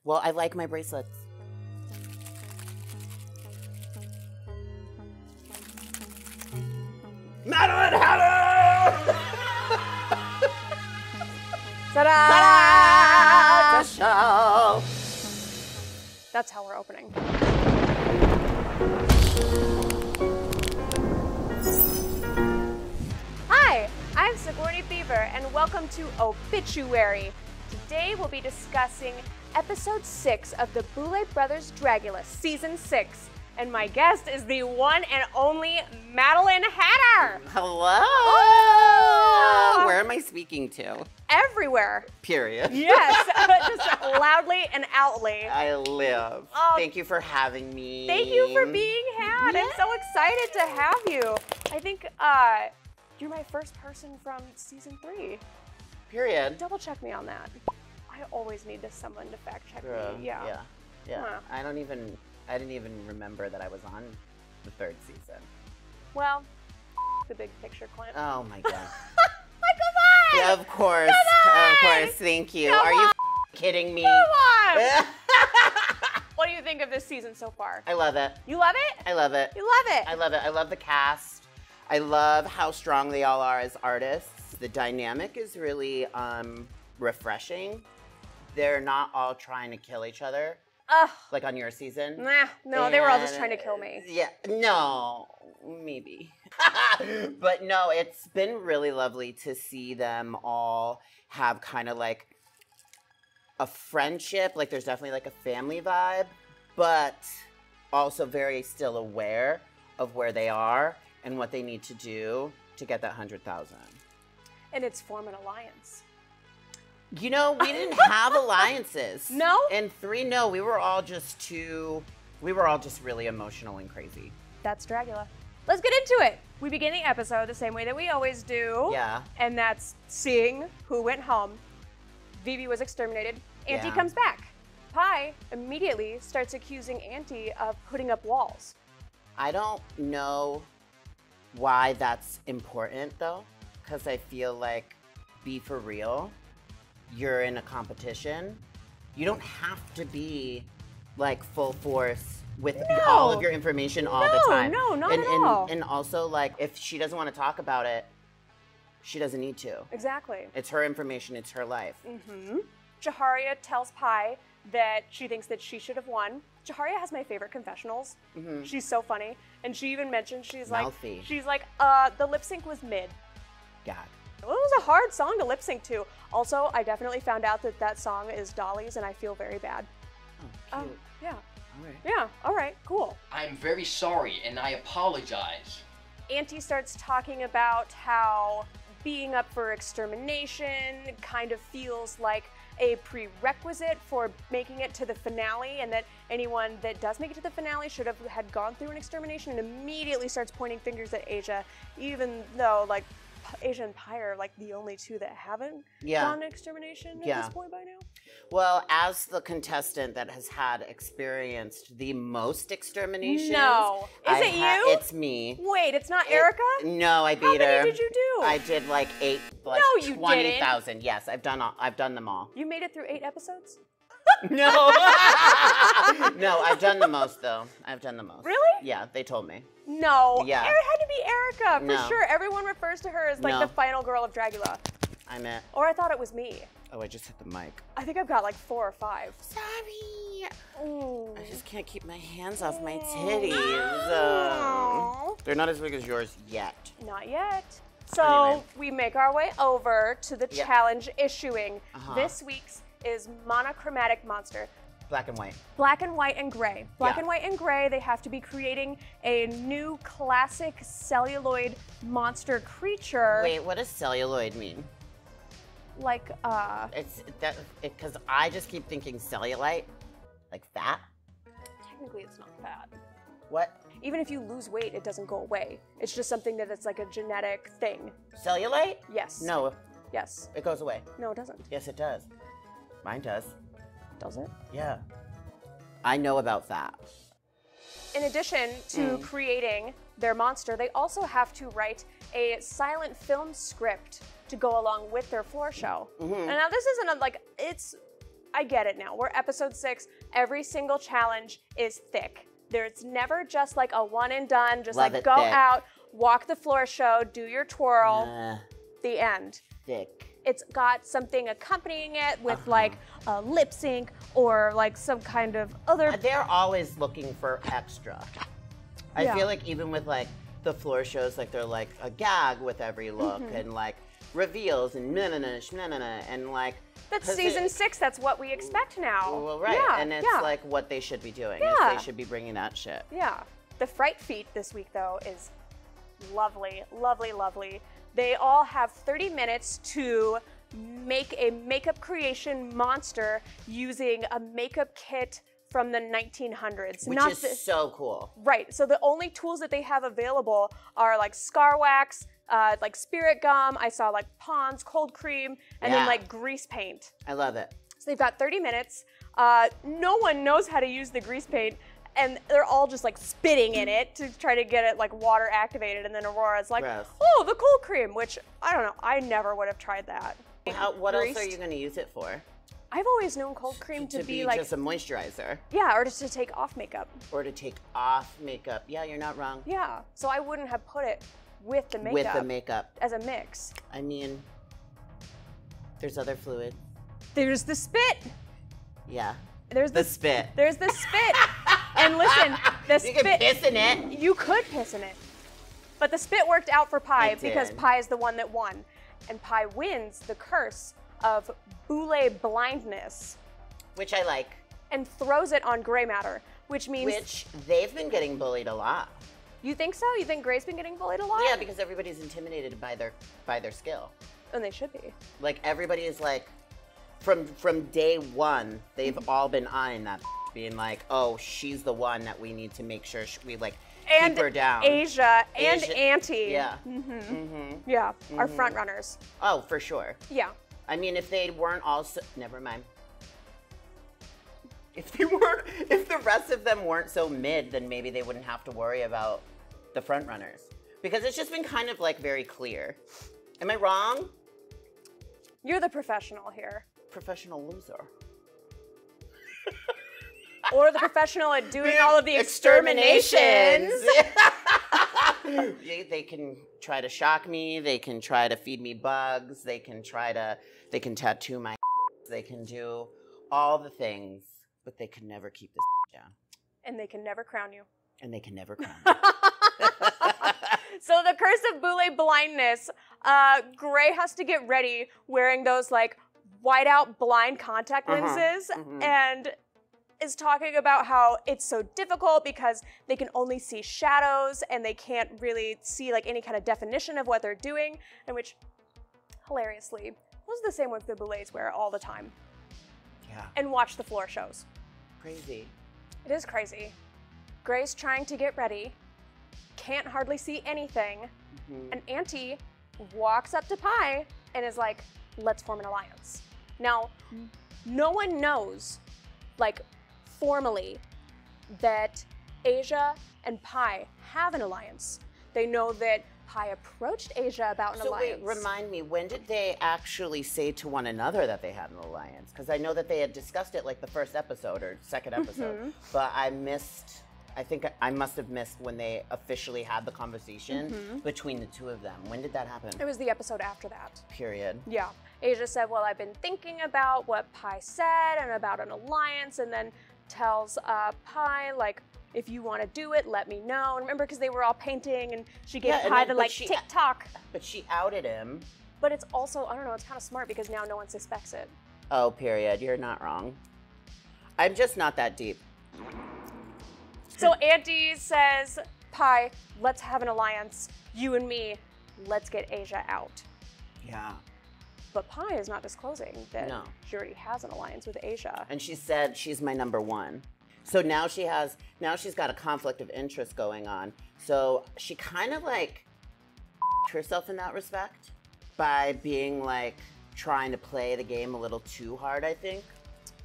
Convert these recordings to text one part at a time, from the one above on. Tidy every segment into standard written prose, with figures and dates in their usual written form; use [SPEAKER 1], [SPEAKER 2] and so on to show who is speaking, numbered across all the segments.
[SPEAKER 1] Well, I like my bracelets. Maddelynn Hatter!
[SPEAKER 2] Ta-da!
[SPEAKER 1] It's a show.
[SPEAKER 2] That's how we're opening. Hi, I'm Sigourney Beaver, and welcome to Obituary. Today we'll be discussing episode 6 of the Boulet Brothers Dragula, season 6. And my guest is the one and only Maddelynn Hatter.
[SPEAKER 1] Hello. Oh. Where am I speaking to?
[SPEAKER 2] Everywhere.
[SPEAKER 1] Period.
[SPEAKER 2] Yes, just loudly and outly.
[SPEAKER 1] I live. Thank you for having me.
[SPEAKER 2] Thank you for being had. Yeah. I'm so excited to have you. I think you're my first person from season 3.
[SPEAKER 1] Period.
[SPEAKER 2] Double check me on that. I always need someone to fact check me. Yeah. Huh.
[SPEAKER 1] I didn't even remember that I was on the 3rd season.
[SPEAKER 2] Well, the big picture, Clint.
[SPEAKER 1] Oh my god.
[SPEAKER 2] Come on!
[SPEAKER 1] Yeah, of course.
[SPEAKER 2] Come
[SPEAKER 1] Of course. Thank you.
[SPEAKER 2] Come
[SPEAKER 1] Are you kidding me?
[SPEAKER 2] Come on! What do you think of this season so far?
[SPEAKER 1] I love it.
[SPEAKER 2] You love it?
[SPEAKER 1] I love it.
[SPEAKER 2] You love it?
[SPEAKER 1] I love it. I love the cast. I love how strong they all are as artists. The dynamic is really refreshing. They're not all trying to kill each other. Like on your season?
[SPEAKER 2] Nah, no, they were all just trying to kill me.
[SPEAKER 1] Yeah, no, maybe. But no, it's been really lovely to see them all have kind of like a friendship. Like there's definitely like a family vibe, but also very still aware of where they are and what they need to do to get that 100,000.
[SPEAKER 2] And it's form an alliance.
[SPEAKER 1] You know, we didn't have alliances.
[SPEAKER 2] No?
[SPEAKER 1] In 3, no. We were all just really emotional and crazy.
[SPEAKER 2] That's Dragula. Let's get into it. We begin the episode the same way that we always do.
[SPEAKER 1] Yeah.
[SPEAKER 2] And that's seeing who went home. Vivi was exterminated. Auntie comes back. Pi immediately starts accusing Auntie of putting up walls.
[SPEAKER 1] I don't know why that's important, though, because I feel like, be for real. You're in a competition. You don't have to be like full force with all of your information all the time.
[SPEAKER 2] No, not at all.
[SPEAKER 1] And also, like, if she doesn't want to talk about it, she doesn't need to.
[SPEAKER 2] Exactly.
[SPEAKER 1] It's her information. It's her life.
[SPEAKER 2] Mm-hmm. Jaharia tells Pi that she thinks that she should have won. Jaharia has my favorite confessionals. Mm-hmm. She's so funny. And she even mentioned, she's like, the lip sync was mid.
[SPEAKER 1] God.
[SPEAKER 2] It was a hard song to lip sync to. Also, I definitely found out that that song is Dolly's, and I feel very bad.
[SPEAKER 1] Oh, cute.
[SPEAKER 2] Yeah.
[SPEAKER 1] All right.
[SPEAKER 2] Yeah, all right, cool.
[SPEAKER 3] I'm very sorry, and I apologize.
[SPEAKER 2] Auntie starts talking about how being up for extermination kind of feels like a prerequisite for making it to the finale, and that anyone that does make it to the finale should have had gone through an extermination, and immediately starts pointing fingers at Asia, even though, like, Asia and Pi are like the only two that haven't gone to extermination at this point by now.
[SPEAKER 1] Well, as the contestant that has had experienced the most exterminations.
[SPEAKER 2] No. Is it you?
[SPEAKER 1] It's me.
[SPEAKER 2] Wait, it's not Erica?
[SPEAKER 1] No, I beat her.
[SPEAKER 2] How many did you do?
[SPEAKER 1] I did like 8, like
[SPEAKER 2] no, you
[SPEAKER 1] 20,000. Yes, I've done them all.
[SPEAKER 2] You made it through 8 episodes?
[SPEAKER 1] No. No, I've done the most though. I've done the most.
[SPEAKER 2] Really?
[SPEAKER 1] Yeah, they told me.
[SPEAKER 2] No.
[SPEAKER 1] Yeah.
[SPEAKER 2] It had to be Erica, for sure. Everyone refers to her as like the final girl of Dragula.
[SPEAKER 1] I meant.
[SPEAKER 2] Or I thought it was me.
[SPEAKER 1] Oh, I just hit the mic.
[SPEAKER 2] I think I've got like 4 or 5.
[SPEAKER 1] Sorry.
[SPEAKER 2] Ooh.
[SPEAKER 1] I just can't keep my hands off my titties. They're not as big as yours yet.
[SPEAKER 2] Not yet. So we make our way over to the challenge issuing. This week's is Monochromatic Monster.
[SPEAKER 1] Black and white.
[SPEAKER 2] Black and white and gray. Black and white and gray, they have to be creating a new classic celluloid monster creature.
[SPEAKER 1] Wait, what does celluloid mean?
[SPEAKER 2] Like,
[SPEAKER 1] It's that, because I just keep thinking cellulite, like fat.
[SPEAKER 2] Technically, it's not fat.
[SPEAKER 1] What?
[SPEAKER 2] Even if you lose weight, it doesn't go away. It's just something that it's like a genetic thing.
[SPEAKER 1] Cellulite?
[SPEAKER 2] Yes.
[SPEAKER 1] No.
[SPEAKER 2] Yes.
[SPEAKER 1] It goes away.
[SPEAKER 2] No, it doesn't.
[SPEAKER 1] Yes, it does. Mine does.
[SPEAKER 2] Does it?
[SPEAKER 1] Yeah. I know about that.
[SPEAKER 2] In addition to creating their monster, they also have to write a silent film script to go along with their floor show. And now this isn't I get it now. We're episode 6. Every single challenge is thick. There's never just like a one and done, just
[SPEAKER 1] Love
[SPEAKER 2] like
[SPEAKER 1] it
[SPEAKER 2] go
[SPEAKER 1] thick.
[SPEAKER 2] out, walk the floor show, do your twirl, the end.
[SPEAKER 1] Thick.
[SPEAKER 2] It's got something accompanying it with like a lip sync or like some kind of other.
[SPEAKER 1] They're always looking for extra. I
[SPEAKER 2] Yeah.
[SPEAKER 1] feel like even with like the floor shows, like they're like a gag with every look and like reveals and and like.
[SPEAKER 2] That's
[SPEAKER 1] 'cause
[SPEAKER 2] season 6. That's what we expect now.
[SPEAKER 1] Well, right,
[SPEAKER 2] Yeah,
[SPEAKER 1] and it's
[SPEAKER 2] yeah.
[SPEAKER 1] like what they should be doing.
[SPEAKER 2] Yeah.
[SPEAKER 1] Is they should be bringing that shit.
[SPEAKER 2] Yeah. The fright feat this week, though, is lovely, lovely, lovely. They all have 30 minutes to make a makeup creation monster using a makeup kit from the 1900s.
[SPEAKER 1] Which is so cool.
[SPEAKER 2] Right. So the only tools that they have available are like scar wax, like spirit gum. I saw like Pond's cold cream, and then
[SPEAKER 1] Yeah.
[SPEAKER 2] like grease paint.
[SPEAKER 1] I love it.
[SPEAKER 2] So they've got 30 minutes. No one knows how to use the grease paint, and they're all just like spitting in it to try to get it like water activated. And then Aurora's like,
[SPEAKER 1] Gross.
[SPEAKER 2] oh, the cold cream, which I don't know. I never would have tried that.
[SPEAKER 1] What else are
[SPEAKER 2] Greased.
[SPEAKER 1] you going to use it for?
[SPEAKER 2] I've always known cold cream to be like,
[SPEAKER 1] just a moisturizer
[SPEAKER 2] yeah, or just to take off makeup.
[SPEAKER 1] or to take off makeup. Yeah, you're not wrong.
[SPEAKER 2] Yeah. So I wouldn't have put it with the makeup.
[SPEAKER 1] With the makeup.
[SPEAKER 2] As a mix.
[SPEAKER 1] I mean, there's other fluid.
[SPEAKER 2] There's the spit.
[SPEAKER 1] Yeah.
[SPEAKER 2] There's
[SPEAKER 1] The spit.
[SPEAKER 2] There's the spit. And listen, the
[SPEAKER 1] You
[SPEAKER 2] spit.
[SPEAKER 1] can piss in it.
[SPEAKER 2] You could piss in it. But the spit worked out for Pi
[SPEAKER 1] It
[SPEAKER 2] because
[SPEAKER 1] did.
[SPEAKER 2] Pi is the one that won. And Pi wins the curse of Boulet blindness
[SPEAKER 1] Which I like.
[SPEAKER 2] and throws it on gray matter, which means.
[SPEAKER 1] Which they've been getting bullied a lot.
[SPEAKER 2] You think so? You think Gray's been getting bullied a lot?
[SPEAKER 1] Yeah, because everybody's intimidated by their skill.
[SPEAKER 2] And they should be.
[SPEAKER 1] Like everybody is like, from day one, they've all been eyeing that, being like, oh, she's the one that we need to make sure we like
[SPEAKER 2] And
[SPEAKER 1] keep her down.
[SPEAKER 2] Asia and
[SPEAKER 1] Asia-
[SPEAKER 2] Auntie.
[SPEAKER 1] Yeah.
[SPEAKER 2] Yeah, are front runners.
[SPEAKER 1] Oh, for sure.
[SPEAKER 2] Yeah.
[SPEAKER 1] I mean, if they weren't also, never mind. If the rest of them weren't so mid, then maybe they wouldn't have to worry about the front runners. Because it's just been kind of like very clear. Am I wrong?
[SPEAKER 2] You're the professional here.
[SPEAKER 1] Professional loser.
[SPEAKER 2] Or the professional at doing all of the exterminations.
[SPEAKER 1] They can try to shock me. They can try to feed me bugs. They can tattoo my. They can do all the things, but they can never keep this down.
[SPEAKER 2] And they can never crown you.
[SPEAKER 1] And they can never crown me.
[SPEAKER 2] So the curse of Boulet blindness, Gray has to get ready wearing those like whiteout blind contact lenses and is talking about how it's so difficult because they can only see shadows and they can't really see like any kind of definition of what they're doing, and which hilariously, those are the same ones the Boulets wear all the time.
[SPEAKER 1] Yeah.
[SPEAKER 2] And watch the floor shows.
[SPEAKER 1] Crazy.
[SPEAKER 2] It is crazy. Gray's trying to get ready, can't hardly see anything, and Auntie walks up to Pi and is like, let's form an alliance. Now, no one knows, like, formally, that Asia and Pi have an alliance. They know that Pi approached Asia about an alliance.
[SPEAKER 1] Wait, remind me, when did they actually say to one another that they had an alliance? Because I know that they had discussed it like the first episode or second episode, but I think I must have missed when they officially had the conversation between the two of them. When did that happen?
[SPEAKER 2] It was the episode after that.
[SPEAKER 1] Period.
[SPEAKER 2] Yeah. Asia said, well, I've been thinking about what Pi said and about an alliance, and then tells Pi, like, if you want to do it, let me know. And remember, because they were all painting, and she gave
[SPEAKER 1] Yeah,
[SPEAKER 2] Pi
[SPEAKER 1] and
[SPEAKER 2] the,
[SPEAKER 1] then- but
[SPEAKER 2] like,
[SPEAKER 1] she-
[SPEAKER 2] TikTok.
[SPEAKER 1] But she outed him.
[SPEAKER 2] But it's also, I don't know, it's kind of smart because now no one suspects it.
[SPEAKER 1] Oh, period. You're not wrong. I'm just not that deep.
[SPEAKER 2] So Auntie says, Pi, let's have an alliance. You and me, let's get Asia out.
[SPEAKER 1] Yeah.
[SPEAKER 2] But Pi is not disclosing that
[SPEAKER 1] No.
[SPEAKER 2] she already has an alliance with Asia.
[SPEAKER 1] And she said she's my number one. So now she's got a conflict of interest going on. So she kind of like herself in that respect by being like trying to play the game a little too hard, I think.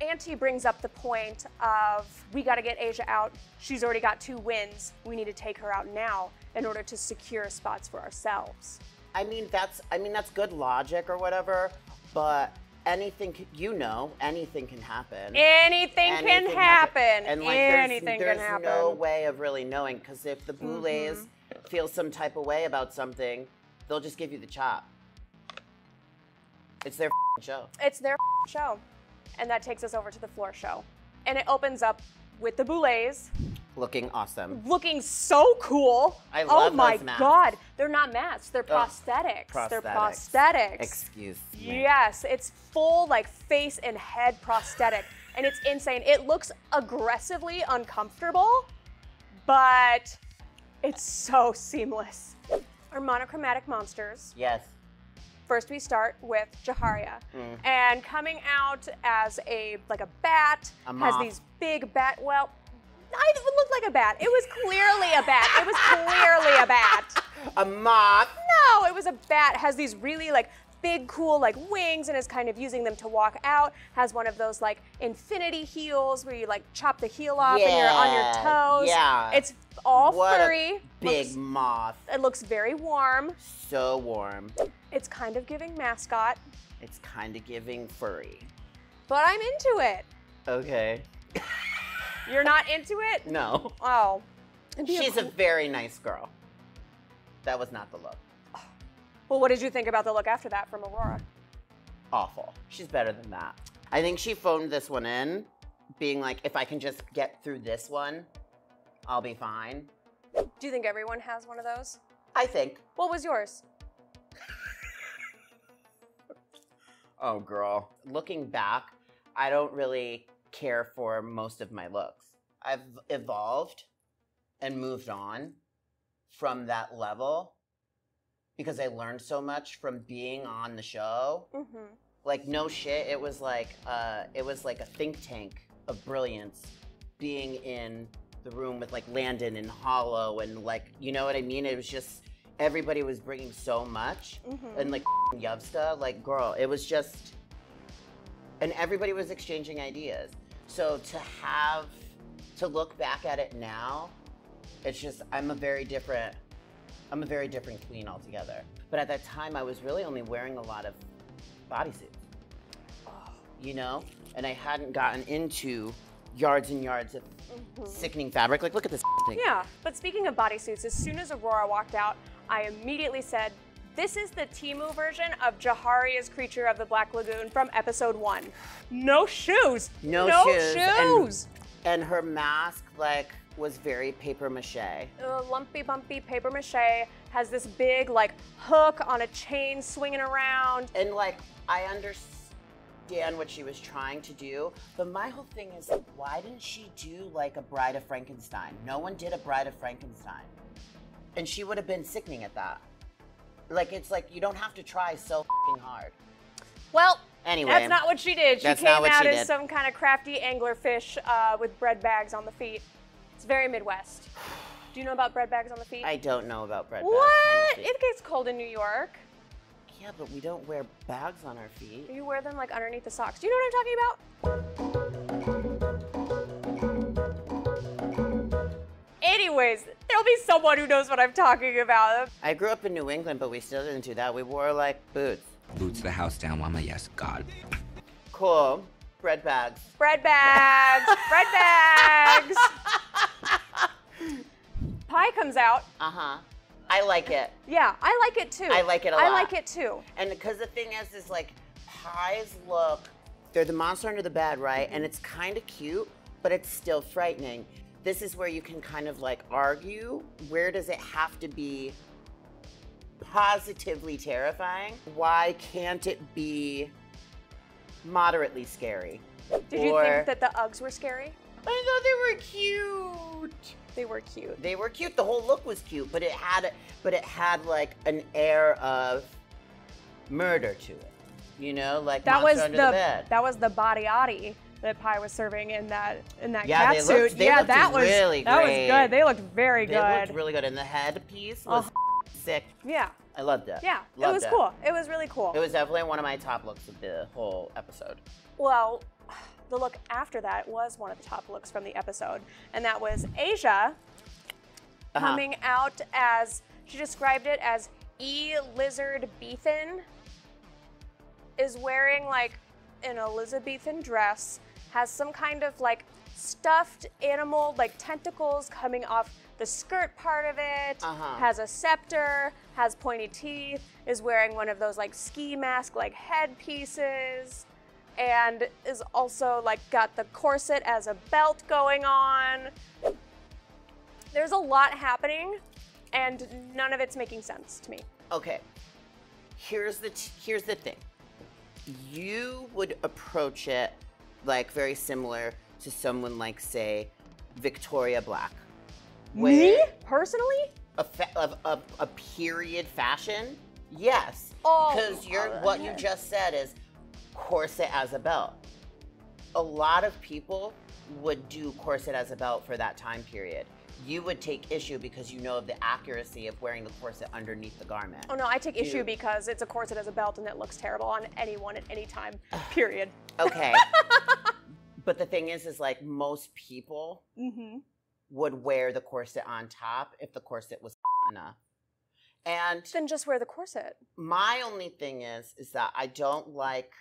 [SPEAKER 2] Auntie brings up the point of, we got to get Asia out. She's already got 2 wins. We need to take her out now in order to secure spots for ourselves.
[SPEAKER 1] I mean that's good logic or whatever, but anything, anything can happen.
[SPEAKER 2] Anything can happen.
[SPEAKER 1] And like,
[SPEAKER 2] anything
[SPEAKER 1] there's
[SPEAKER 2] can happen.
[SPEAKER 1] no way of really knowing, because if the Boulets feel some type of way about something, they'll just give you the chop. It's their show.
[SPEAKER 2] It's their show. And that takes us over to the floor show. And it opens up with the Boulets.
[SPEAKER 1] Looking awesome.
[SPEAKER 2] Looking so cool.
[SPEAKER 1] I love
[SPEAKER 2] Oh my
[SPEAKER 1] those masks.
[SPEAKER 2] God. They're not masks. They're prosthetics. They're prosthetics.
[SPEAKER 1] Excuse me.
[SPEAKER 2] Yes. It's full like face and head prosthetic. And it's insane. It looks aggressively uncomfortable, but it's so seamless. Our monochromatic monsters.
[SPEAKER 1] Yes.
[SPEAKER 2] First, we start with Jaharia, and coming out as a bat, has these big bat. Well, it looked like a bat. It was clearly a bat. It was clearly a bat.
[SPEAKER 1] A moth.
[SPEAKER 2] No, it was a bat. Has these really like big, cool like wings, and is kind of using them to walk out. Has one of those like infinity heels where you like chop the heel off and you're on your toes.
[SPEAKER 1] Yeah.
[SPEAKER 2] It's all
[SPEAKER 1] What
[SPEAKER 2] furry.
[SPEAKER 1] a big moth.
[SPEAKER 2] It looks very warm.
[SPEAKER 1] So warm.
[SPEAKER 2] It's kind of giving mascot.
[SPEAKER 1] It's kind of giving furry.
[SPEAKER 2] But I'm into it.
[SPEAKER 1] Okay.
[SPEAKER 2] You're not into it?
[SPEAKER 1] No.
[SPEAKER 2] Oh.
[SPEAKER 1] She's a very nice girl. That was not the look.
[SPEAKER 2] Well, what did you think about the look after that from Aurora?
[SPEAKER 1] Awful. She's better than that. I think she phoned this one in, being like, if I can just get through this one, I'll be fine.
[SPEAKER 2] Do you think everyone has one of those?
[SPEAKER 1] I think.
[SPEAKER 2] What was yours?
[SPEAKER 1] Oh, girl. Looking back, I don't really care for most of my looks. I've evolved and moved on from that level because I learned so much from being on the show. Like, no shit, it was like a think tank of brilliance being in the room with like Landon and Hollow and like, you know what I mean? It was just, everybody was bringing so much. And like Yovska, like, girl, it was just, and everybody was exchanging ideas. So to look back at it now, it's just, I'm a very different queen altogether. But at that time, I was really only wearing a lot of bodysuits, you know? And I hadn't gotten into yards and yards of sickening fabric. Like, look at this thing.
[SPEAKER 2] Yeah, but speaking of bodysuits, as soon as Aurora walked out, I immediately said, this is the Temu version of Jaharia's Creature of the Black Lagoon from episode 1. No shoes.
[SPEAKER 1] No shoes. And her mask, like, was very paper mache.
[SPEAKER 2] Lumpy, bumpy paper mache, has this big, like, hook on a chain swinging around.
[SPEAKER 1] And, like, I understand what she was trying to do, but my whole thing is, like, why didn't she do, like, a Bride of Frankenstein? No one did a Bride of Frankenstein. And she would have been sickening at that. Like, it's like, you don't have to try so fucking hard.
[SPEAKER 2] Well,
[SPEAKER 1] anyway,
[SPEAKER 2] that's not what she did. She came out as
[SPEAKER 1] did.
[SPEAKER 2] some kind of crafty anglerfish with bread bags on the feet. It's very Midwest. Do you know about bread bags on the feet?
[SPEAKER 1] I don't know about bread bags
[SPEAKER 2] What?
[SPEAKER 1] on the feet.
[SPEAKER 2] It gets cold in New York.
[SPEAKER 1] Yeah, but we don't wear bags on our feet.
[SPEAKER 2] You wear them like underneath the socks. Do you know what I'm talking about? Anyways, there'll be someone who knows what I'm talking about.
[SPEAKER 1] I grew up in New England, but we still didn't do that. We wore, like, boots.
[SPEAKER 4] Boots the house down, mama, yes, God.
[SPEAKER 1] Cool. Bread bags.
[SPEAKER 2] Bread bags. Bread bags. Pie comes out.
[SPEAKER 1] I like it.
[SPEAKER 2] Yeah, I like it too.
[SPEAKER 1] I like it a lot.
[SPEAKER 2] I like it too.
[SPEAKER 1] And because the thing is like, pies look, they're the monster under the bed, right? And it's kind of cute, but it's still frightening. This is where you can kind of like argue, where does it have to be positively terrifying? Why can't it be moderately scary?
[SPEAKER 2] Did you think that the Uggs were scary?
[SPEAKER 1] I thought they were cute.
[SPEAKER 2] They were cute.
[SPEAKER 1] They were cute. The whole look was cute, but it had like an air of murder to it. You know, like
[SPEAKER 2] that
[SPEAKER 1] monster
[SPEAKER 2] was
[SPEAKER 1] under the bed.
[SPEAKER 2] That was the body that Pie was serving in that
[SPEAKER 1] yeah,
[SPEAKER 2] cat suit.
[SPEAKER 1] They looked really great.
[SPEAKER 2] That was good. They looked very good.
[SPEAKER 1] They looked really good, and the headpiece was sick.
[SPEAKER 2] Yeah.
[SPEAKER 1] I loved it.
[SPEAKER 2] Yeah,
[SPEAKER 1] loved
[SPEAKER 2] it was cool. It was really cool.
[SPEAKER 1] It was definitely one of my top looks of the whole episode.
[SPEAKER 2] Well, the look after that was one of the top looks from the episode, and that was Asia coming out as, she described it as E-Lizard Beefin, is wearing like an Elizabethan dress, has some kind of like stuffed animal, like tentacles coming off the skirt part of it, has a scepter, has pointy teeth, is wearing one of those like ski mask like headpieces, and is also like got the corset as a belt going on. There's a lot happening, and none of it's making sense to me.
[SPEAKER 1] Okay, here's the thing. You would approach it like very similar to someone like, say, Victoria Black.
[SPEAKER 2] Me? Personally?
[SPEAKER 1] A period fashion? Yes.
[SPEAKER 2] Oh,
[SPEAKER 1] Because what you just said is corset as a belt. A lot of people would do corset as a belt for that time period. You would take issue because you know of the accuracy of wearing the corset underneath the garment.
[SPEAKER 2] Oh no, I take issue because it's a corset as a belt and it looks terrible on anyone at any time, period.
[SPEAKER 1] Okay. But the thing is like most people would wear the corset on top if the corset was enough. And
[SPEAKER 2] then just wear the corset.
[SPEAKER 1] My only thing is that I don't like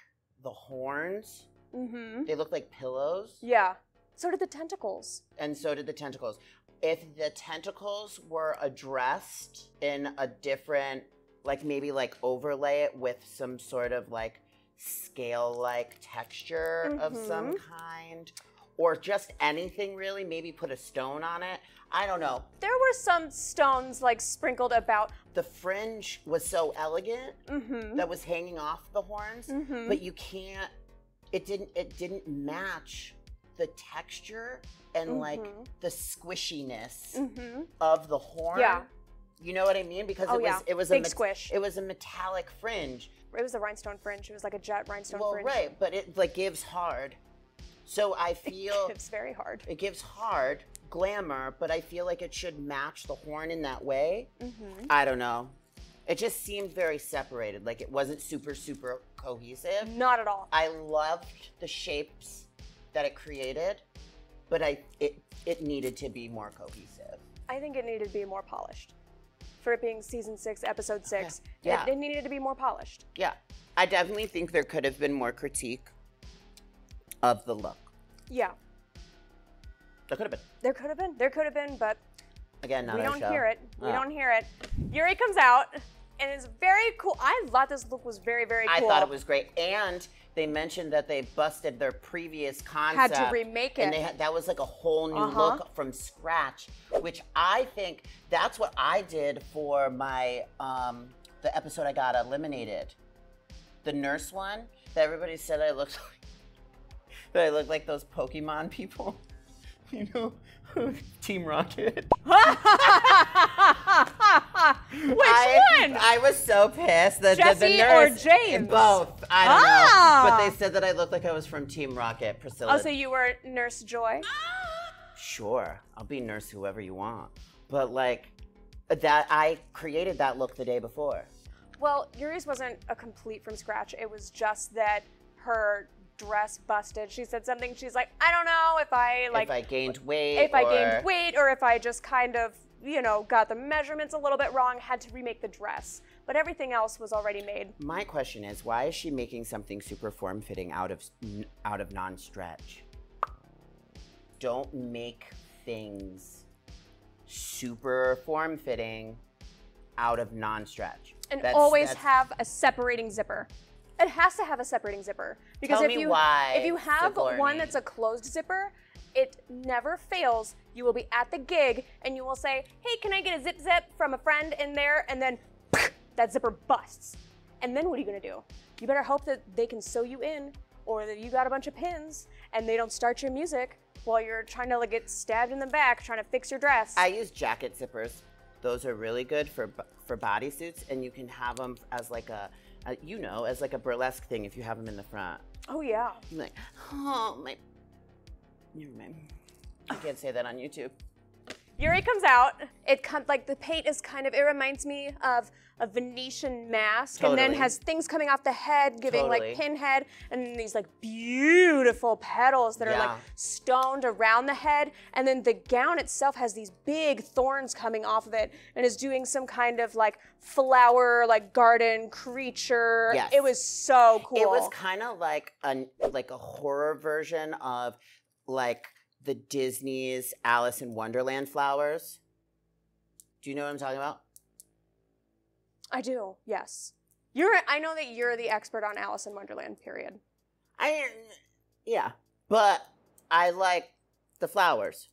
[SPEAKER 1] the horns. They look like pillows.
[SPEAKER 2] Yeah. So did the tentacles.
[SPEAKER 1] And so did the tentacles. If the tentacles were addressed in a different, like maybe like overlay it with some sort of like scale-like texture of some kind, or just anything really, maybe put a stone on it. I don't know.
[SPEAKER 2] There were some stones like sprinkled about.
[SPEAKER 1] The fringe was so elegant that was hanging off the horns, but you can't, it didn't match the texture and like the squishiness of the horn.
[SPEAKER 2] Yeah.
[SPEAKER 1] You know what I mean? Because it was
[SPEAKER 2] big squish.
[SPEAKER 1] It was a metallic fringe.
[SPEAKER 2] It was a rhinestone fringe. It was like a jet rhinestone fringe.
[SPEAKER 1] Well, right, but it like gives hard. So I feel
[SPEAKER 2] it's very hard.
[SPEAKER 1] It gives hard glamour, but I feel like it should match the horn in that way. I don't know. It just seemed very separated. Like it wasn't super cohesive.
[SPEAKER 2] Not at all.
[SPEAKER 1] I loved the shapes that it created, but it needed to be more cohesive.
[SPEAKER 2] I think it needed to be more polished. For it being season 6, episode 6,
[SPEAKER 1] Yeah.
[SPEAKER 2] it needed to be more polished.
[SPEAKER 1] Yeah, I definitely think there could have been more critique of the look.
[SPEAKER 2] Yeah.
[SPEAKER 1] There could have been.
[SPEAKER 2] There could have been. There could have been, but
[SPEAKER 1] again, not
[SPEAKER 2] we
[SPEAKER 1] our
[SPEAKER 2] don't
[SPEAKER 1] show.
[SPEAKER 2] hear it. We don't hear it. Yuri comes out, and it's very cool. I thought this look was very, very cool.
[SPEAKER 1] I thought it was great, and they mentioned that they busted their previous concept.
[SPEAKER 2] Had to remake it.
[SPEAKER 1] And that was like a whole new look from scratch, which I think that's what I did for my, the episode I got eliminated. The nurse one, that everybody said I looked like, like those Pokemon people. You know, Team Rocket.
[SPEAKER 2] Which one?
[SPEAKER 1] I was so pissed. The
[SPEAKER 2] Jesse
[SPEAKER 1] nurse,
[SPEAKER 2] or James?
[SPEAKER 1] Both. I don't know. But they said that I looked like I was from Team Rocket. Priscilla.
[SPEAKER 2] Oh, so you were Nurse Joy?
[SPEAKER 1] Sure. I'll be nurse whoever you want. But like, that I created that look the day before.
[SPEAKER 2] Well, Yuri's wasn't a complete from scratch. It was just that her dress busted. She said something. She's like, I don't know if I
[SPEAKER 1] gained weight.
[SPEAKER 2] If I gained weight, or if I just kind of, you know, got the measurements a little bit wrong, had to remake the dress. But everything else was already made.
[SPEAKER 1] My question is, why is she making something super form-fitting out of non-stretch? Don't make things super form-fitting out of non-stretch.
[SPEAKER 2] And always have a separating zipper. It has to have a separating zipper. Because if you have one that's a closed zipper, it never fails. You will be at the gig and you will say, hey, can I get a zip from a friend in there? And then that zipper busts. And then what are you gonna do? You better hope that they can sew you in, or that you got a bunch of pins and they don't start your music while you're trying to like get stabbed in the back trying to fix your dress.
[SPEAKER 1] I use jacket zippers. Those are really good for bodysuits, and you can have them as like as like a burlesque thing if you have them in the front.
[SPEAKER 2] Oh yeah.
[SPEAKER 1] You're like, oh my, never mind. I can't say that on YouTube.
[SPEAKER 2] Yuri comes out. Like the paint is it reminds me of a Venetian mask, and then has things coming off the head, giving like pinhead, and then these like beautiful petals that are like stoned around the head, and then the gown itself has these big thorns coming off of it, and is doing some kind of like flower, like garden creature.
[SPEAKER 1] Yes.
[SPEAKER 2] It was so cool.
[SPEAKER 1] It was kind of like a horror version of like the Disney's Alice in Wonderland flowers. Do you know what I'm talking about?
[SPEAKER 2] I do, yes. I know that you're the expert on Alice in Wonderland, period.
[SPEAKER 1] Yeah, but I like the flowers.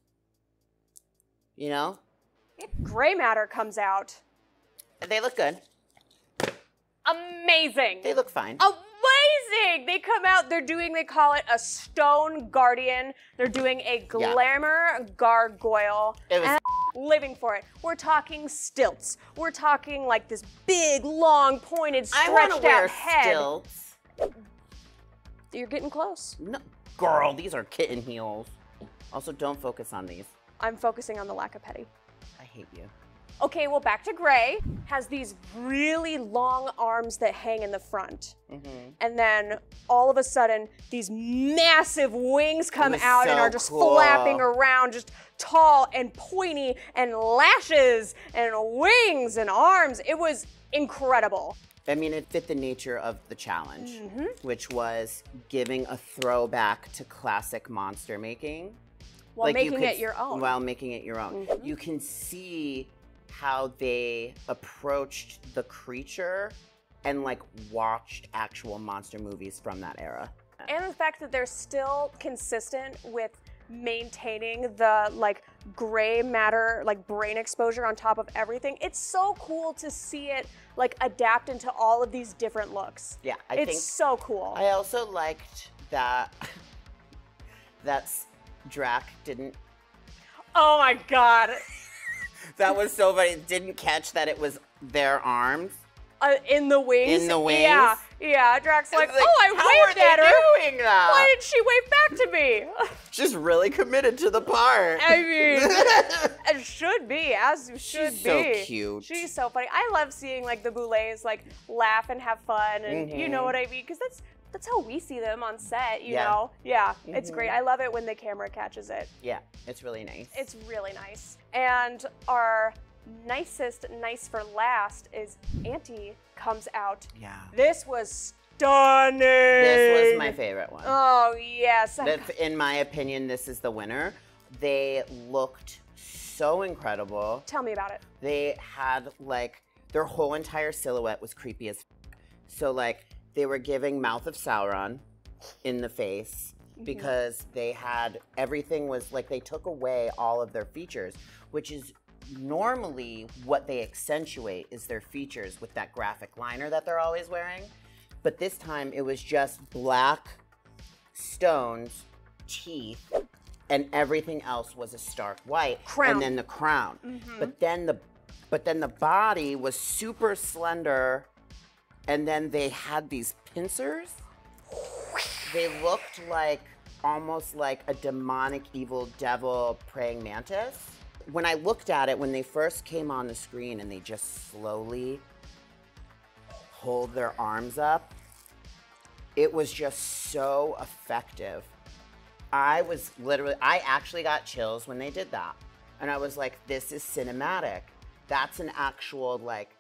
[SPEAKER 1] You know?
[SPEAKER 2] Gray matter comes out.
[SPEAKER 1] They look good.
[SPEAKER 2] Amazing.
[SPEAKER 1] They look fine.
[SPEAKER 2] Amazing! They come out, they call it a stone guardian. They're doing a glamour gargoyle.
[SPEAKER 1] It was
[SPEAKER 2] living for it. We're talking stilts. We're talking like this big, long, pointed, stretched out head.
[SPEAKER 1] Stilts.
[SPEAKER 2] You're getting close.
[SPEAKER 1] No, girl, these are kitten heels. Also, don't focus on these.
[SPEAKER 2] I'm focusing on the lack of petty.
[SPEAKER 1] I hate you.
[SPEAKER 2] Okay, well, back to Gray. Has these really long arms that hang in the front. And then all of a sudden, these massive wings come out and are just flapping around, just tall and pointy, and lashes and wings and arms. It was incredible.
[SPEAKER 1] I mean, it fit the nature of the challenge, which was giving a throwback to classic monster making.
[SPEAKER 2] While making it your own.
[SPEAKER 1] While making it your own. You can see how they approached the creature and like watched actual monster movies from that era.
[SPEAKER 2] And the fact that they're still consistent with maintaining the like gray matter, like brain exposure on top of everything. It's so cool to see it like adapt into all of these different looks.
[SPEAKER 1] Yeah,
[SPEAKER 2] it's so cool.
[SPEAKER 1] I also liked that Drac didn't.
[SPEAKER 2] Oh my God.
[SPEAKER 1] That was so funny. Didn't catch that it was their arms.
[SPEAKER 2] In the wings?
[SPEAKER 1] In the wings?
[SPEAKER 2] Yeah. Drac's like, oh, I waved at her.
[SPEAKER 1] How are they doing that?
[SPEAKER 2] Why did she wave back to me?
[SPEAKER 1] She's really committed to the part.
[SPEAKER 2] I mean, it should be, as you should be.
[SPEAKER 1] She's so cute.
[SPEAKER 2] She's so funny. I love seeing like the Boulets like laugh and have fun, and you know what I mean? Because that's how we see them on set, you know? Yeah, it's great. I love it when the camera catches it.
[SPEAKER 1] Yeah, it's really nice.
[SPEAKER 2] It's really nice. And our nicest nice for last is Auntie comes out.
[SPEAKER 1] Yeah.
[SPEAKER 2] This was stunning.
[SPEAKER 1] This was my favorite one.
[SPEAKER 2] Oh, yes.
[SPEAKER 1] In my opinion, this is the winner. They looked so incredible.
[SPEAKER 2] Tell me about it.
[SPEAKER 1] They had like, their whole entire silhouette was creepy as So like, they were giving Mouth of Sauron in the face because they had, everything was like, they took away all of their features, which is normally what they accentuate is their features with that graphic liner that they're always wearing. But this time it was just black stones, teeth, and everything else was a stark white.
[SPEAKER 2] Crown.
[SPEAKER 1] And then the crown. But then the body was super slender, and then they had these pincers. They looked like almost like a demonic evil devil praying mantis. When I looked at it, when they first came on the screen and they just slowly hold their arms it was just so effective. I actually got chills when they did that. And I was like, this is cinematic. That's an actual, like,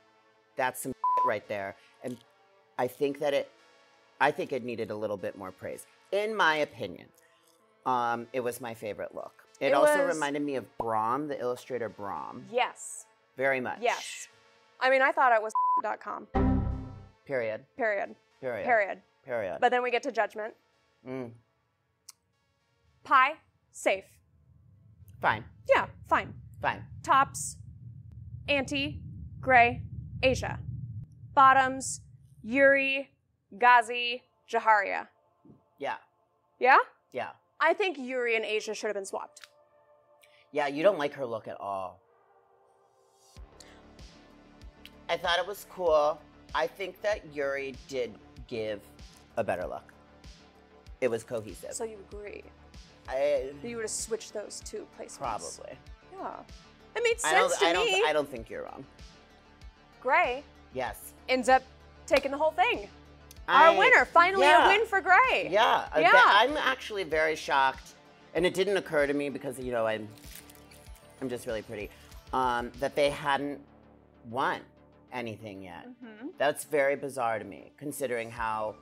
[SPEAKER 1] that's some right there. And I think it needed a little bit more praise. In my opinion, it was my favorite look. It also reminded me of Brom, the illustrator Brom.
[SPEAKER 2] Yes.
[SPEAKER 1] Very much.
[SPEAKER 2] Yes. I mean, I thought it was .com.
[SPEAKER 1] Period.
[SPEAKER 2] Period.
[SPEAKER 1] Period.
[SPEAKER 2] Period.
[SPEAKER 1] Period.
[SPEAKER 2] But then we get to Judgment. Pie, safe.
[SPEAKER 1] Fine.
[SPEAKER 2] Yeah, fine.
[SPEAKER 1] Fine.
[SPEAKER 2] Tops, Auntie, Gray, Asia. Bottoms, Yuri, Ghazi, Jaharia.
[SPEAKER 1] Yeah.
[SPEAKER 2] Yeah?
[SPEAKER 1] Yeah.
[SPEAKER 2] I think Yuri and Asia should have been swapped.
[SPEAKER 1] Yeah, you don't like her look at all. I thought it was cool. I think that Yuri did give a better look. It was cohesive.
[SPEAKER 2] So you agree? You would have switched those two placements.
[SPEAKER 1] Probably.
[SPEAKER 2] Yeah. It made sense to me.
[SPEAKER 1] I don't think you're wrong.
[SPEAKER 2] Gray
[SPEAKER 1] Yes.
[SPEAKER 2] ends up taking the whole thing. Our winner. Finally a win for Gray.
[SPEAKER 1] Yeah.
[SPEAKER 2] Yeah.
[SPEAKER 1] I'm actually very shocked, and it didn't occur to me because, you know, I'm just really pretty, that they hadn't won anything yet. That's very bizarre to me, considering how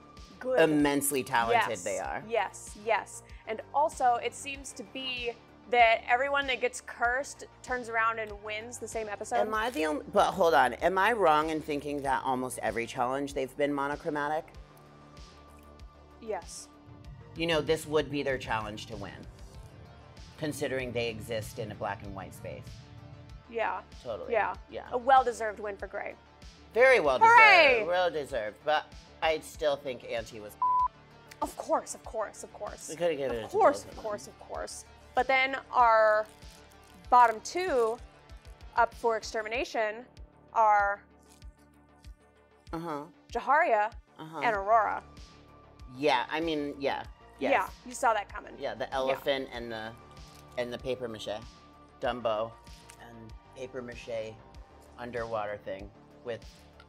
[SPEAKER 1] immensely talented they are.
[SPEAKER 2] Yes, yes. And also, it seems to be that everyone that gets cursed turns around and wins the same episode.
[SPEAKER 1] Am I the only, but hold on, am I wrong in thinking that almost every challenge they've been monochromatic?
[SPEAKER 2] Yes.
[SPEAKER 1] You know, this would be their challenge to win, considering they exist in a black and white space.
[SPEAKER 2] Yeah.
[SPEAKER 1] Totally.
[SPEAKER 2] Yeah.
[SPEAKER 1] Yeah.
[SPEAKER 2] A well-deserved win for Gray.
[SPEAKER 1] Very well
[SPEAKER 2] Hooray!
[SPEAKER 1] deserved. Well deserved. But I still think Auntie was.
[SPEAKER 2] Of course, of course, of course.
[SPEAKER 1] We could have given it to
[SPEAKER 2] Of course,
[SPEAKER 1] both
[SPEAKER 2] of
[SPEAKER 1] them.
[SPEAKER 2] course, of course. But then our bottom two up for extermination are Jaharia and Aurora.
[SPEAKER 1] Yeah, I mean, yeah. Yes.
[SPEAKER 2] Yeah, you saw that coming.
[SPEAKER 1] Yeah, the elephant and the paper mache, Dumbo, and paper mache underwater thing with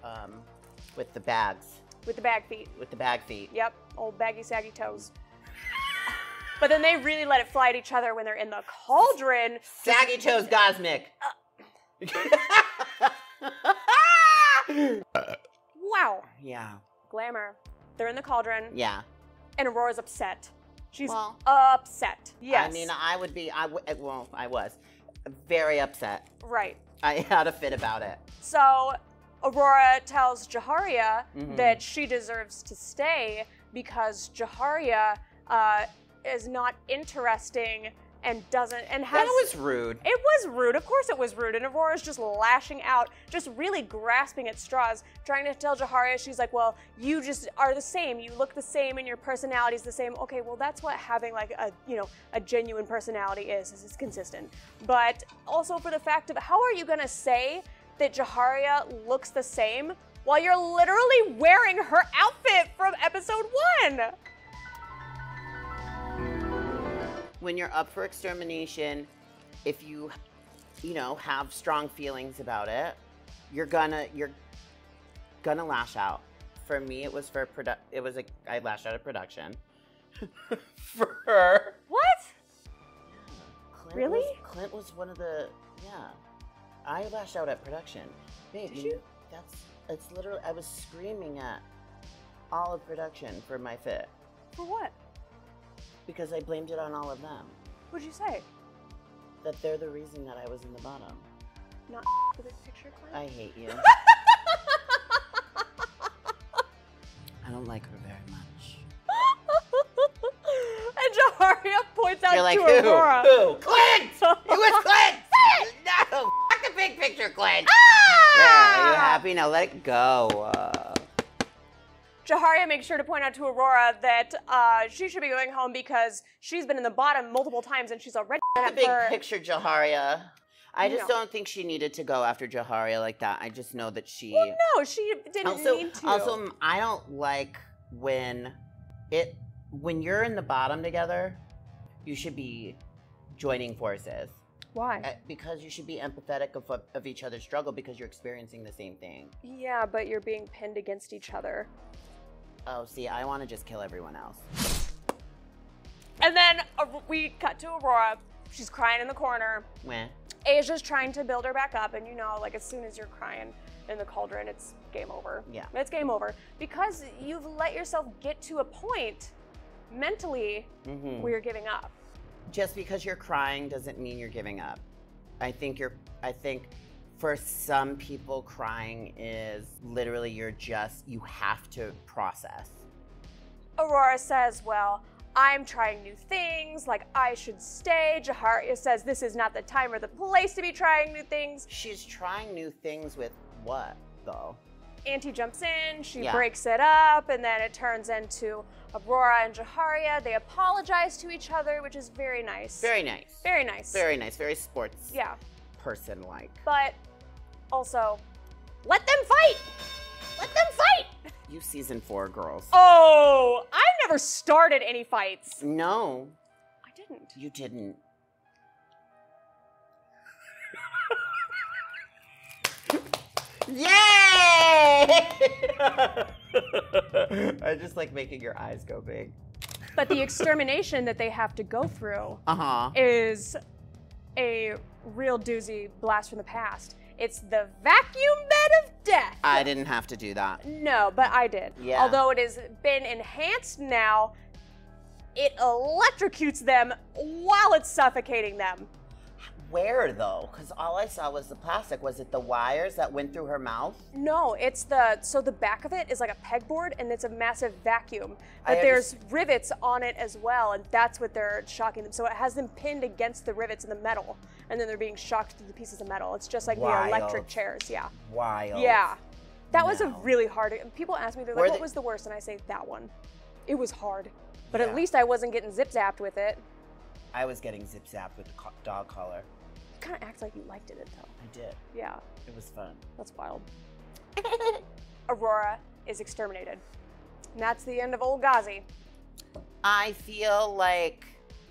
[SPEAKER 1] the bags.
[SPEAKER 2] With the bag feet.
[SPEAKER 1] With the bag feet.
[SPEAKER 2] Yep, old baggy saggy toes. But then they really let it fly at each other when they're in the cauldron.
[SPEAKER 1] Saggy toes Gosmic.
[SPEAKER 2] Wow.
[SPEAKER 1] Yeah.
[SPEAKER 2] Glamour. They're in the cauldron.
[SPEAKER 1] Yeah.
[SPEAKER 2] And Aurora's upset. She's
[SPEAKER 1] Well,
[SPEAKER 2] upset. Yes.
[SPEAKER 1] I mean, I was very upset.
[SPEAKER 2] Right.
[SPEAKER 1] I had a fit about it.
[SPEAKER 2] So Aurora tells Jaharia that she deserves to stay because Jaharia is not interesting and doesn't and has.
[SPEAKER 1] That was rude.
[SPEAKER 2] It was rude. Of course it was rude. And Aurora's just lashing out, just really grasping at straws, trying to tell Jaharia, she's like, well, you just are the same. You look the same and your personality's the same. Okay, well, that's what having like a genuine personality is it's consistent. But also for the fact of how are you gonna say that Jaharia looks the same while you're literally wearing her outfit from episode 1?
[SPEAKER 1] When you're up for extermination, if you have strong feelings about it, you're gonna lash out. For me, it was for I lashed out at production. For her.
[SPEAKER 2] What?
[SPEAKER 1] Clint
[SPEAKER 2] Really?
[SPEAKER 1] Clint was one of the I lashed out at production. Babe,
[SPEAKER 2] Did you?
[SPEAKER 1] It's literally I was screaming at all of production for my fit.
[SPEAKER 2] For what?
[SPEAKER 1] Because I blamed it on all of them.
[SPEAKER 2] What'd you say?
[SPEAKER 1] That they're the reason that I was in the bottom.
[SPEAKER 2] Not the big picture, Clint?
[SPEAKER 1] I hate you. I don't like her very much.
[SPEAKER 2] And Jaharia points out
[SPEAKER 1] You're like,
[SPEAKER 2] to
[SPEAKER 1] who?
[SPEAKER 2] Aurora.
[SPEAKER 1] Who? Clint! It was Clint! No! Fuck the big picture, Clint!
[SPEAKER 2] Ah!
[SPEAKER 1] Yeah, are you happy? Now let it go.
[SPEAKER 2] Jaharia makes sure to point out to Aurora that she should be going home because she's been in the bottom multiple times and she's already
[SPEAKER 1] The big picture, Jaharia. I just
[SPEAKER 2] No.
[SPEAKER 1] don't think she needed to go after Jaharia like that. I just know that she...
[SPEAKER 2] Well, no, she didn't need to.
[SPEAKER 1] Also, I don't like when you're in the bottom together, you should be joining forces.
[SPEAKER 2] Why?
[SPEAKER 1] Because you should be empathetic of each other's struggle because you're experiencing the same thing.
[SPEAKER 2] Yeah, but you're being pinned against each other.
[SPEAKER 1] Oh, see, I want to just kill everyone else.
[SPEAKER 2] And then we cut to Aurora. She's crying in the corner.
[SPEAKER 1] Meh.
[SPEAKER 2] Asia's trying to build her back up, and like as soon as you're crying in the cauldron, it's game over.
[SPEAKER 1] Yeah.
[SPEAKER 2] It's game over. Because you've let yourself get to a point mentally where you're giving up.
[SPEAKER 1] Just because you're crying doesn't mean you're giving up. I think for some people, crying is literally you have to process.
[SPEAKER 2] Aurora says, well, I'm trying new things, like I should stay. Jaharia says this is not the time or the place to be trying new things.
[SPEAKER 1] She's trying new things with what, though?
[SPEAKER 2] Auntie jumps in, she
[SPEAKER 1] Yeah.
[SPEAKER 2] breaks it up, and then it turns into Aurora and Jaharia. They apologize to each other, which is very nice.
[SPEAKER 1] Very nice.
[SPEAKER 2] Very nice.
[SPEAKER 1] Very nice. Very sports
[SPEAKER 2] Yeah.
[SPEAKER 1] person-like.
[SPEAKER 2] But also, let them fight! Let them fight!
[SPEAKER 1] You season 4 girls.
[SPEAKER 2] Oh, I never started any fights.
[SPEAKER 1] No,
[SPEAKER 2] I didn't.
[SPEAKER 1] you didn't. Yay! I just like making your eyes go big.
[SPEAKER 2] But the extermination that they have to go through
[SPEAKER 1] Uh-huh.
[SPEAKER 2] is a real doozy blast from the past. It's the vacuum bed of death.
[SPEAKER 1] I didn't have to do that.
[SPEAKER 2] No, but I did.
[SPEAKER 1] Yeah.
[SPEAKER 2] Although it has been enhanced now, it electrocutes them while it's suffocating them.
[SPEAKER 1] Where though? Because all I saw was the plastic. Was it the wires that went through her mouth?
[SPEAKER 2] No, it's so the back of it is like a pegboard and it's a massive vacuum.
[SPEAKER 1] I
[SPEAKER 2] But there's rivets on it as well, and that's what they're shocking them. So it has them pinned against the rivets in the metal, and then they're being shocked through the pieces of metal. It's just like
[SPEAKER 1] Wild.
[SPEAKER 2] the electric chairs, yeah.
[SPEAKER 1] Wild.
[SPEAKER 2] Yeah. That was a
[SPEAKER 1] No.
[SPEAKER 2] really hard, people ask me, they're like, what was the worst? And I say, that one. It was hard. But
[SPEAKER 1] Yeah.
[SPEAKER 2] at least I wasn't getting zip-zapped with it.
[SPEAKER 1] I was getting zip-zapped with the dog collar.
[SPEAKER 2] You kind of act like you liked it, though.
[SPEAKER 1] I did.
[SPEAKER 2] Yeah,
[SPEAKER 1] It was fun.
[SPEAKER 2] that's wild. Aurora is exterminated. And that's the end of old Ghazi.
[SPEAKER 1] I feel like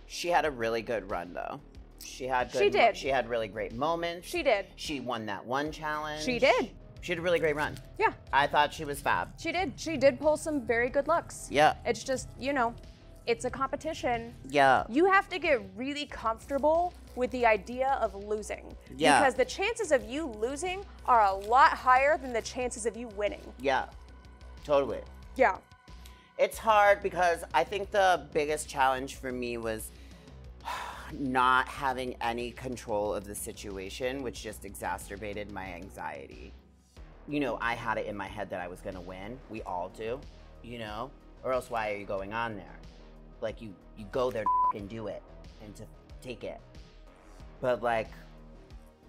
[SPEAKER 1] she had a really good run, though. She had good.
[SPEAKER 2] She did.
[SPEAKER 1] She had really great moments.
[SPEAKER 2] She did.
[SPEAKER 1] She won that one challenge.
[SPEAKER 2] She did.
[SPEAKER 1] She had a really great run.
[SPEAKER 2] Yeah,
[SPEAKER 1] I thought she was fab.
[SPEAKER 2] she did. She did pull some very good looks.
[SPEAKER 1] Yeah.
[SPEAKER 2] It's just, it's a competition.
[SPEAKER 1] Yeah.
[SPEAKER 2] You have to get really comfortable with the idea of losing.
[SPEAKER 1] Yeah.
[SPEAKER 2] Because the chances of you losing are a lot higher than the chances of you winning.
[SPEAKER 1] Yeah. Totally.
[SPEAKER 2] Yeah.
[SPEAKER 1] It's hard because I think the biggest challenge for me was not having any control of the situation, which just exacerbated my anxiety. I had it in my head that I was gonna win. We all do, or else why are you going on there? Like you go there to do it and to take it. But like,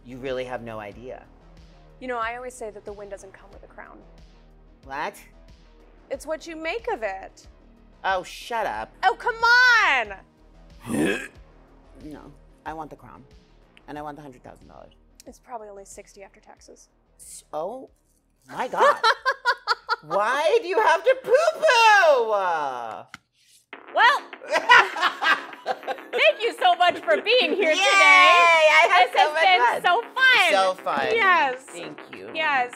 [SPEAKER 1] you really have no idea.
[SPEAKER 2] I always say that the win doesn't come with a crown.
[SPEAKER 1] What?
[SPEAKER 2] It's what you make of it.
[SPEAKER 1] Oh, shut up.
[SPEAKER 2] Oh, come on!
[SPEAKER 1] No, I want the crown. And I want the $100,000.
[SPEAKER 2] It's probably only 60 after taxes.
[SPEAKER 1] Oh my God. Why do you have to poo-poo?
[SPEAKER 2] Well, thank you so much for being here
[SPEAKER 1] Yay!
[SPEAKER 2] today.
[SPEAKER 1] I had
[SPEAKER 2] This
[SPEAKER 1] so much
[SPEAKER 2] has
[SPEAKER 1] fun.
[SPEAKER 2] been so fun.
[SPEAKER 1] So fun.
[SPEAKER 2] Yes.
[SPEAKER 1] Thank you.
[SPEAKER 2] Yes.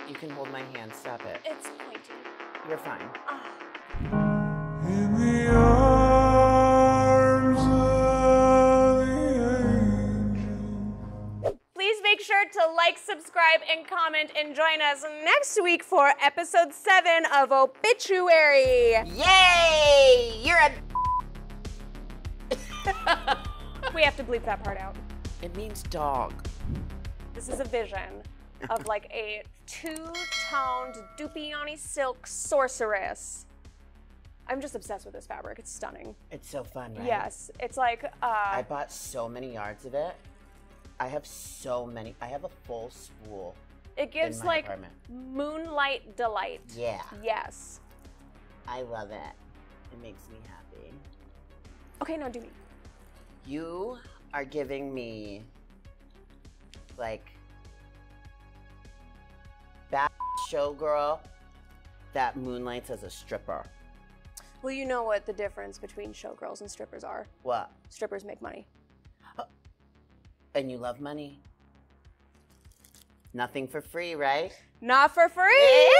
[SPEAKER 1] You can hold my hand. Stop it.
[SPEAKER 2] It's pointy.
[SPEAKER 1] You're fine.
[SPEAKER 5] In the arms of the angel.
[SPEAKER 2] Please make sure to like, subscribe, and comment, and join us next week for episode 7 of Obituary.
[SPEAKER 1] Yay! You're a...
[SPEAKER 2] We have to bleep that part out.
[SPEAKER 1] It means dog.
[SPEAKER 2] This is a vision of like a two-toned Dupioni silk sorceress. I'm just obsessed with this fabric. It's stunning.
[SPEAKER 1] It's so fun, right?
[SPEAKER 2] Yes, it's like
[SPEAKER 1] I bought so many yards of it. I have so many. I have a full spool.
[SPEAKER 2] it gives
[SPEAKER 1] in my
[SPEAKER 2] like
[SPEAKER 1] apartment.
[SPEAKER 2] moonlight delight.
[SPEAKER 1] Yeah.
[SPEAKER 2] Yes.
[SPEAKER 1] I love it. It makes me happy.
[SPEAKER 2] Okay, now do me.
[SPEAKER 1] You are giving me like bad showgirl that moonlights as a stripper.
[SPEAKER 2] Well, you know what the difference between showgirls and strippers are.
[SPEAKER 1] What?
[SPEAKER 2] Strippers make money.
[SPEAKER 1] And you love money. Nothing for free, right?
[SPEAKER 2] Not for free.